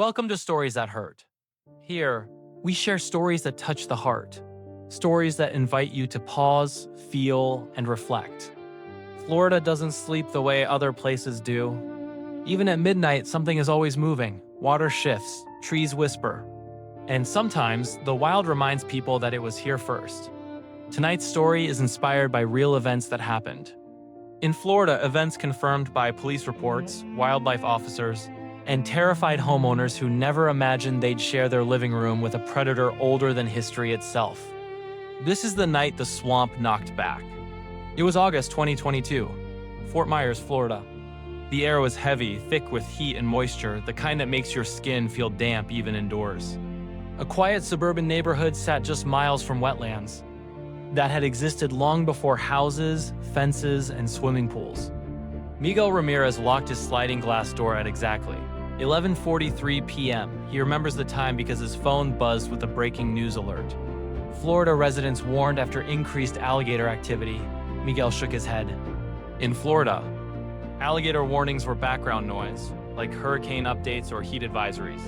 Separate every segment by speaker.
Speaker 1: Welcome to Stories That Hurt. Here, we share stories that touch the heart, stories that invite you to pause, feel, and reflect. Florida doesn't sleep the way other places do. Even at midnight, something is always moving. Water shifts, trees whisper. And sometimes, the wild reminds people that it was here first. Tonight's story is inspired by real events that happened. In Florida, events confirmed by police reports, wildlife officers, and terrified homeowners who never imagined they'd share their living room with a predator older than history itself. This is the night the swamp knocked back. It was August 2022, Fort Myers, Florida. The air was heavy, thick with heat and moisture, the kind that makes your skin feel damp even indoors. A quiet suburban neighborhood sat just miles from wetlands that had existed long before houses, fences, and swimming pools. Miguel Ramirez locked his sliding glass door at exactly 11:43 p.m. He remembers the time because his phone buzzed with a breaking news alert. Florida residents warned after increased alligator activity. Miguel shook his head. In Florida, alligator warnings were background noise, like hurricane updates or heat advisories.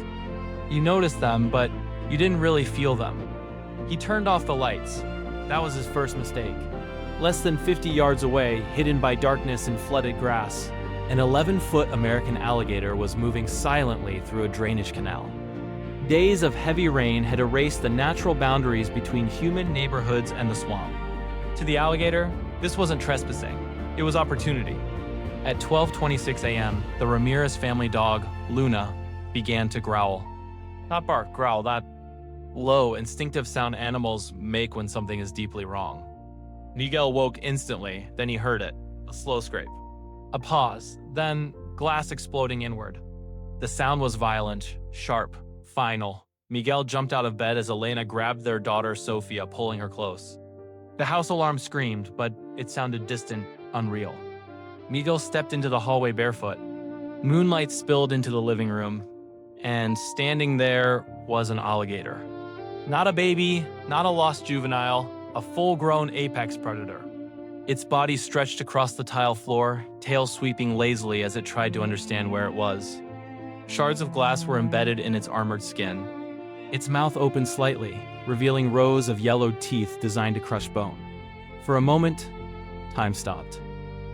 Speaker 1: You noticed them, but you didn't really feel them. He turned off the lights. That was his first mistake. Less than 50 yards away, hidden by darkness and flooded grass, an 11-foot American alligator was moving silently through a drainage canal. Days of heavy rain had erased the natural boundaries between human neighborhoods and the swamp. To the alligator, this wasn't trespassing. It was opportunity. At 12:26 a.m., the Ramirez family dog, Luna, began to growl. Not bark, growl, that low, instinctive sound animals make when something is deeply wrong. Miguel woke instantly, then he heard it, a slow scrape. A pause, then glass exploding inward. The sound was violent, sharp, final. Miguel jumped out of bed as Elena grabbed their daughter Sophia, pulling her close. The house alarm screamed, but it sounded distant, unreal. Miguel stepped into the hallway barefoot. Moonlight spilled into the living room, and standing there was an alligator. Not a baby, not a lost juvenile, a full-grown apex predator. Its body stretched across the tile floor, tail sweeping lazily as it tried to understand where it was. Shards of glass were embedded in its armored skin. Its mouth opened slightly, revealing rows of yellowed teeth designed to crush bone. For a moment, time stopped.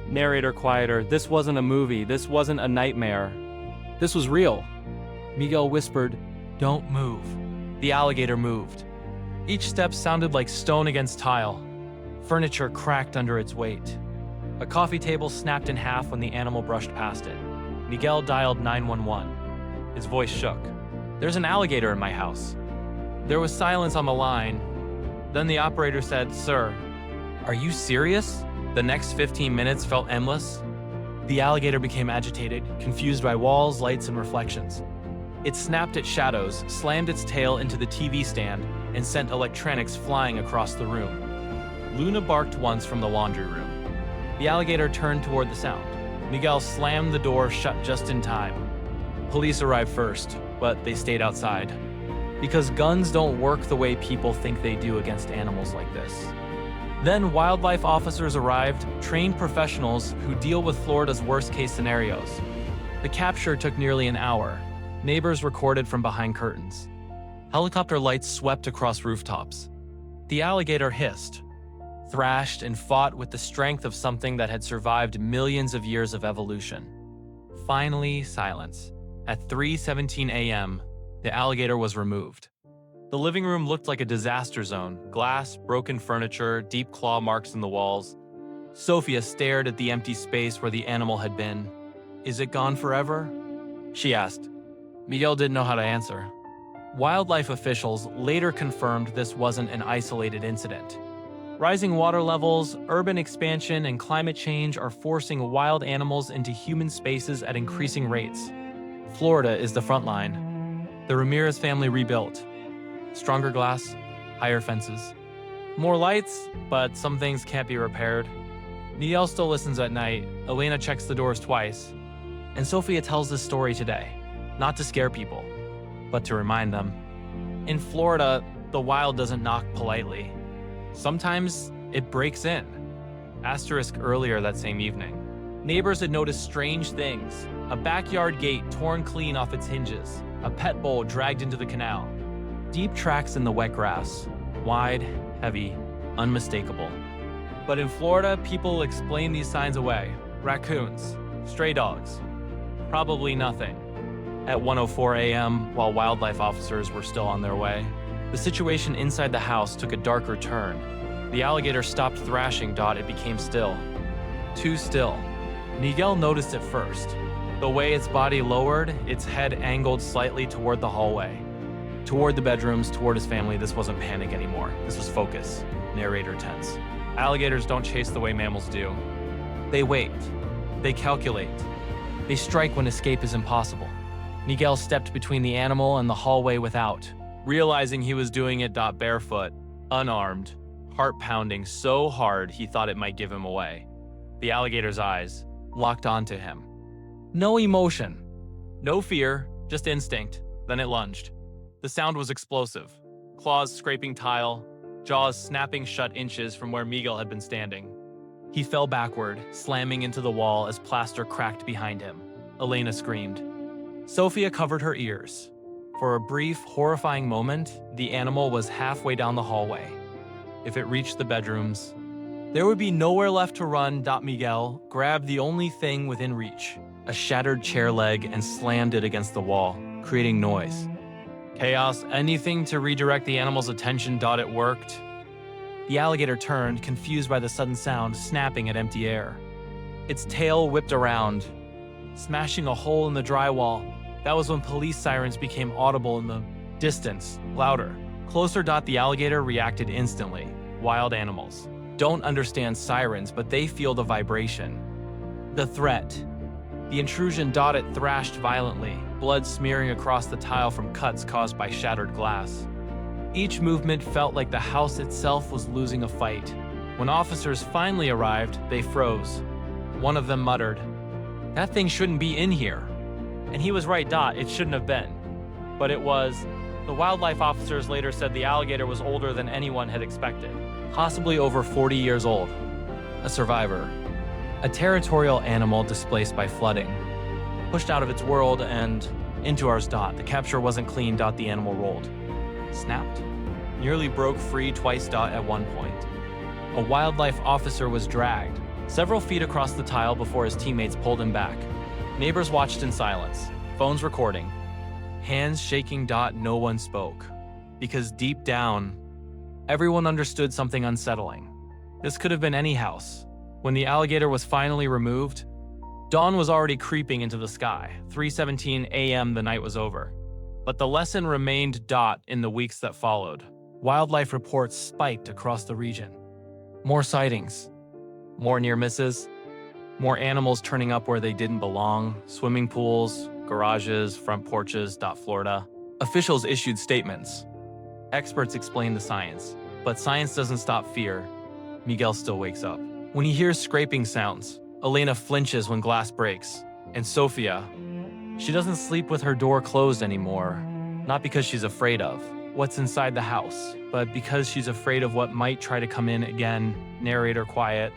Speaker 1: Narrator quieter, this wasn't a movie, this wasn't a nightmare. This was real. Miguel whispered, "Don't move." The alligator moved. Each step sounded like stone against tile. Furniture cracked under its weight. A coffee table snapped in half when the animal brushed past it. Miguel dialed 911. His voice shook. "There's an alligator in my house." There was silence on the line. Then the operator said, "Sir, are you serious?" The next 15 minutes felt endless. The alligator became agitated, confused by walls, lights, and reflections. It snapped at shadows, slammed its tail into the TV stand, and sent electronics flying across the room. Luna barked once from the laundry room. The alligator turned toward the sound. Miguel slammed the door shut just in time. Police arrived first, but they stayed outside. Because guns don't work the way people think they do against animals like this. Then wildlife officers arrived, trained professionals who deal with Florida's worst-case scenarios. The capture took nearly an hour. Neighbors recorded from behind curtains. Helicopter lights swept across rooftops. The alligator hissed, thrashed, and fought with the strength of something that had survived millions of years of evolution. Finally, silence. At 3:17 a.m., the alligator was removed. The living room looked like a disaster zone. Glass, broken furniture, deep claw marks in the walls. Sophia stared at the empty space where the animal had been. "Is it gone forever?" she asked. Miguel didn't know how to answer. Wildlife officials later confirmed this wasn't an isolated incident. Rising water levels, urban expansion, and climate change are forcing wild animals into human spaces at increasing rates. Florida is the front line. The Ramirez family rebuilt. Stronger glass, higher fences. More lights, but some things can't be repaired. Miguel still listens at night. Elena checks the doors twice. And Sophia tells this story today. Not to scare people, but to remind them. In Florida, the wild doesn't knock politely. Sometimes it breaks in. Asterisk earlier that same evening. Neighbors had noticed strange things. A backyard gate torn clean off its hinges. A pet bowl dragged into the canal. Deep tracks in the wet grass. Wide, heavy, unmistakable. But in Florida, people explain these signs away. Raccoons, stray dogs, probably nothing. At 1:04 a.m., while wildlife officers were still on their way, the situation inside the house took a darker turn. The alligator stopped thrashing. It became still. Too still. Miguel noticed it first. The way its body lowered, its head angled slightly toward the hallway. Toward the bedrooms, toward his family. This wasn't panic anymore. This was focus. Narrator tense. Alligators don't chase the way mammals do. They wait. They calculate. They strike when escape is impossible. Miguel stepped between the animal and the hallway without, realizing he was doing it barefoot, unarmed, heart pounding so hard he thought it might give him away. The alligator's eyes locked onto him. No emotion, no fear, just instinct. Then it lunged. The sound was explosive. Claws scraping tile, jaws snapping shut inches from where Miguel had been standing. He fell backward, slamming into the wall as plaster cracked behind him. Elena screamed. Sophia covered her ears. For a brief, horrifying moment, the animal was halfway down the hallway. If it reached the bedrooms, there would be nowhere left to run. Miguel grabbed the only thing within reach, a shattered chair leg, and slammed it against the wall, creating noise. Chaos, anything to redirect the animal's attention. It worked. The alligator turned, confused by the sudden sound, snapping at empty air. Its tail whipped around, smashing a hole in the drywall. That was when police sirens became audible in the distance, louder. Closer. The alligator reacted instantly. Wild animals don't understand sirens, but they feel the vibration. The threat. The intrusion. It thrashed violently, blood smearing across the tile from cuts caused by shattered glass. Each movement felt like the house itself was losing a fight. When officers finally arrived, they froze. One of them muttered, "That thing shouldn't be in here." And he was right. It shouldn't have been. But it was. The wildlife officers later said the alligator was older than anyone had expected, possibly over 40 years old. A survivor. A territorial animal displaced by flooding. Pushed out of its world and into ours. The capture wasn't clean. The animal rolled. Snapped. Nearly broke free twice. At one point. A wildlife officer was dragged several feet across the tile before his teammates pulled him back. Neighbors watched in silence, phones recording, hands shaking. No one spoke. Because deep down, everyone understood something unsettling. This could have been any house. When the alligator was finally removed, dawn was already creeping into the sky. 3:17 a.m. the night was over. But the lesson remained. In the weeks that followed, wildlife reports spiked across the region. More sightings, more near misses, more animals turning up where they didn't belong, swimming pools, garages, front porches. Florida. Officials issued statements. Experts explained the science. But science doesn't stop fear. Miguel still wakes up. When he hears scraping sounds, Elena flinches when glass breaks. And Sophia, she doesn't sleep with her door closed anymore. Not because she's afraid of what's inside the house, but because she's afraid of what might try to come in again. Narrator quiet.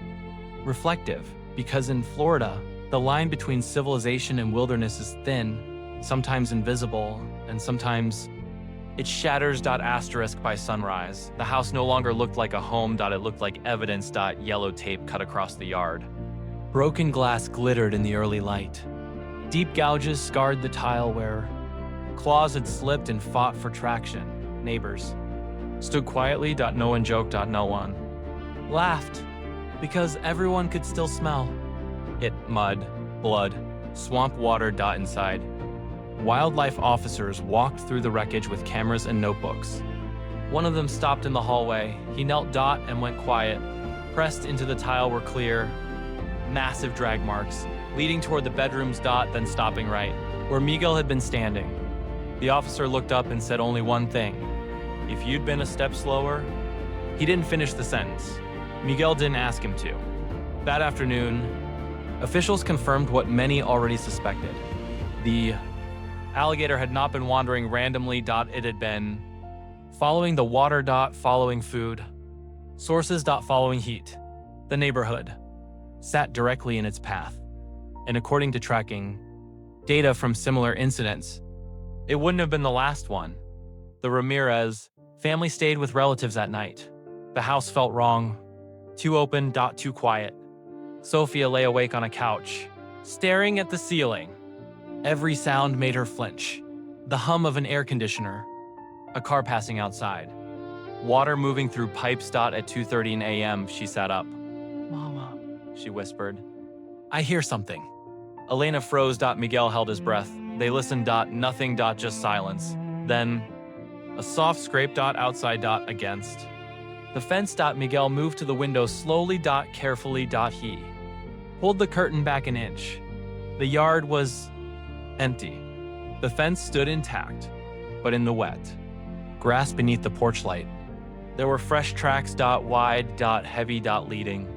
Speaker 1: Reflective. Because in Florida, the line between civilization and wilderness is thin, sometimes invisible, and sometimes it shatters. Asterisk by sunrise. The house no longer looked like a home. It looked like evidence. Yellow tape cut across the yard. Broken glass glittered in the early light. Deep gouges scarred the tile where claws had slipped and fought for traction. Neighbors stood quietly. No one joked. No one laughed. Because everyone could still smell it. Mud, blood, swamp water. Inside. Wildlife officers walked through the wreckage with cameras and notebooks. One of them stopped in the hallway. He knelt. And went quiet. Pressed into the tile were clear, massive drag marks, leading toward the bedrooms. Then stopping right where Miguel had been standing. The officer looked up and said only one thing. "If you'd been a step slower." He didn't finish the sentence. Miguel didn't ask him to. That afternoon, officials confirmed what many already suspected. The alligator had not been wandering randomly. It had been following the water. Following food. Sources. Following heat. The neighborhood sat directly in its path. And according to tracking, data from similar incidents. It wouldn't have been the last one. The Ramirez family stayed with relatives at night. The house felt wrong. Too open, too quiet. Sophia lay awake on a couch, staring at the ceiling. Every sound made her flinch. The hum of an air conditioner. A car passing outside. Water moving through pipes. At 2:30 a.m., she sat up. "Mama," she whispered. "I hear something." Elena froze. Miguel held his breath. They listened. Nothing. Just silence. Then, a soft scrape. Outside. Against the fence. Miguel moved to the window slowly. Carefully. He pulled the curtain back an inch. The yard was empty. The fence stood intact, but in the wet grass beneath the porch light. There were fresh tracks. Wide. Heavy. Leading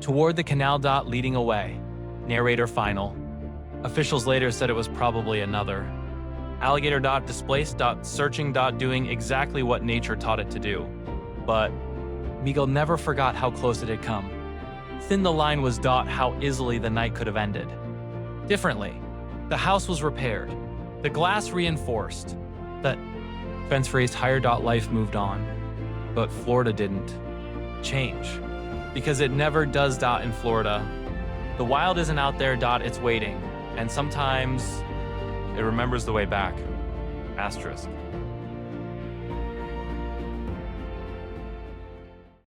Speaker 1: toward the canal. Leading away. Narrator final. Officials later said it was probably another alligator. Displaced. Searching. Doing exactly what nature taught it to do. But Miguel never forgot how close it had come. Thin the line was. How easily the night could have ended. Differently, the house was repaired. The glass reinforced. The fence raised higher. Life moved on. But Florida didn't change. Because it never does. In Florida, the wild isn't out there. It's waiting. And sometimes it remembers the way back. Asterisk.